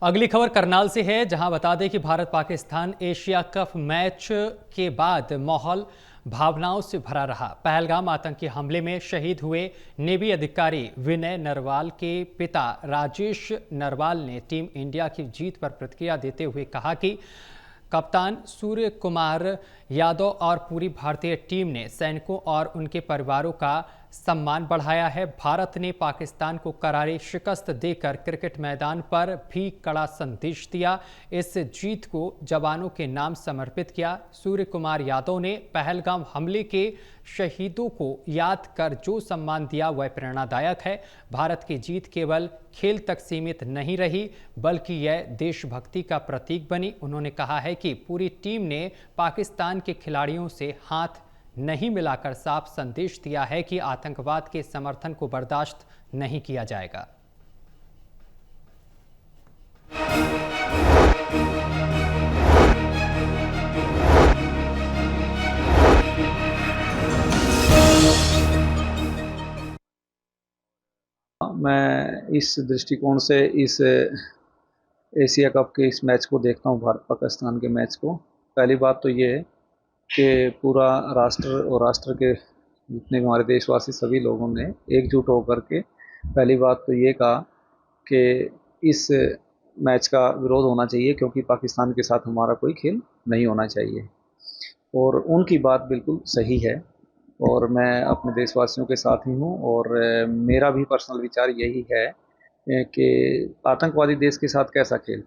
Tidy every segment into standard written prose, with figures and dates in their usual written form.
अगली खबर करनाल से है, जहां बता दें कि Bharat Pakistan Asia cup match के बाद माहौल भावनाओं से भरा रहा। पहलगाम आतंकी हमले में शहीद हुए नेवी अधिकारी विनय नरवाल के पिता राजेश नरवाल ने टीम इंडिया की जीत पर प्रतिक्रिया देते हुए कहा कि कप्तान सूर्य कुमार यादव और पूरी भारतीय टीम ने सैनिकों और उनके परिवारों का सम्मान बढ़ाया है। भारत ने पाकिस्तान को करारी शिकस्त देकर क्रिकेट मैदान पर भी कड़ा संदेश दिया। इस जीत को जवानों के नाम समर्पित किया। सूर्य कुमार यादव ने पहलगाम हमले के शहीदों को याद कर जो सम्मान दिया वह प्रेरणादायक है। भारत की जीत केवल खेल तक सीमित नहीं रही, बल्कि यह देशभक्ति का प्रतीक बनी। उन्होंने कहा है कि पूरी टीम ने पाकिस्तान के खिलाड़ियों से हाथ नहीं मिलाकर साफ संदेश दिया है कि आतंकवाद के समर्थन को बर्दाश्त नहीं किया जाएगा। मैं इस दृष्टिकोण से इस एशिया कप के इस मैच को देखता हूँ, भारत पाकिस्तान के मैच को। पहली बात तो ये है कि पूरा राष्ट्र और राष्ट्र के जितने भी हमारे देशवासी सभी लोगों ने एकजुट होकर के पहली बात तो ये कहा कि इस मैच का विरोध होना चाहिए, क्योंकि पाकिस्तान के साथ हमारा कोई खेल नहीं होना चाहिए। और उनकी बात बिल्कुल सही है और मैं अपने देशवासियों के साथ ही हूँ। और मेरा भी पर्सनल विचार यही है कि आतंकवादी देश के साथ कैसा खेल,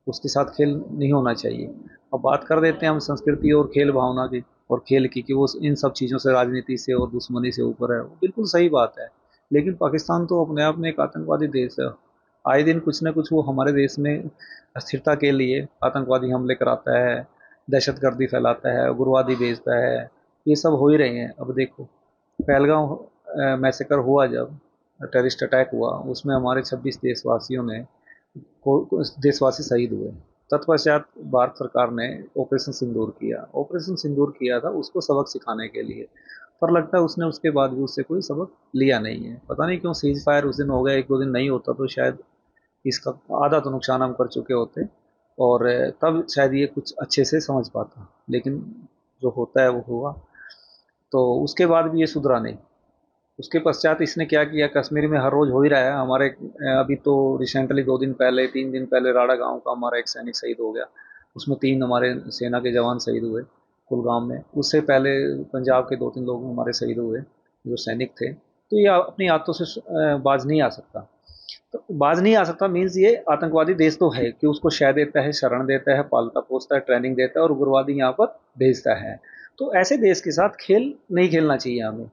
उसके साथ खेल नहीं होना चाहिए। अब बात कर देते हैं हम संस्कृति और खेल भावना की और खेल की, कि वो इन सब चीज़ों से, राजनीति से और दुश्मनी से ऊपर है, वो बिल्कुल सही बात है। लेकिन पाकिस्तान तो अपने आप में एक आतंकवादी देश है। आए दिन कुछ ना कुछ वो हमारे देश में अस्थिरता के लिए आतंकवादी हमले कराता है, दहशतगर्दी फैलाता है, उग्रवादी भेजता है। ये सब हो ही रहे हैं। अब देखो, पहलगाम मैसेकर हुआ, जब टेररिस्ट अटैक हुआ, उसमें हमारे 26 देशवासियों ने देशवासी शहीद हुए। तत्पश्चात भारत सरकार ने ऑपरेशन सिंदूर किया। ऑपरेशन सिंदूर किया था उसको सबक सिखाने के लिए, पर लगता है उसने उसके बाद भी उससे कोई सबक लिया नहीं है। पता नहीं क्यों सीज फायर उस दिन हो गया, एक दो दिन नहीं होता तो शायद इसका आधा तो नुकसान हम कर चुके होते और तब शायद ये कुछ अच्छे से समझ पाता। लेकिन जो होता है वो हुआ, तो उसके बाद भी ये सुधरा नहीं। उसके पश्चात इसने क्या किया, कश्मीर में हर रोज़ हो ही रहा है। हमारे अभी तो रिसेंटली 2 दिन पहले, 3 दिन पहले राड़ा गांव का हमारा एक सैनिक शहीद हो गया। उसमें 3 हमारे सेना के जवान शहीद हुए कुलगाम में। उससे पहले पंजाब के 2-3 लोग हमारे शहीद हुए जो सैनिक थे। तो ये अपनी आदतों से बाज नहीं आ सकता। तो बाज नहीं आ सकता मीन्स ये आतंकवादी देश तो है कि उसको शह देता है, शरण देता है, पालता पोसता है, ट्रेनिंग देता है और उग्रवादी यहाँ पर भेजता है। तो ऐसे देश के साथ खेल नहीं खेलना चाहिए हमें।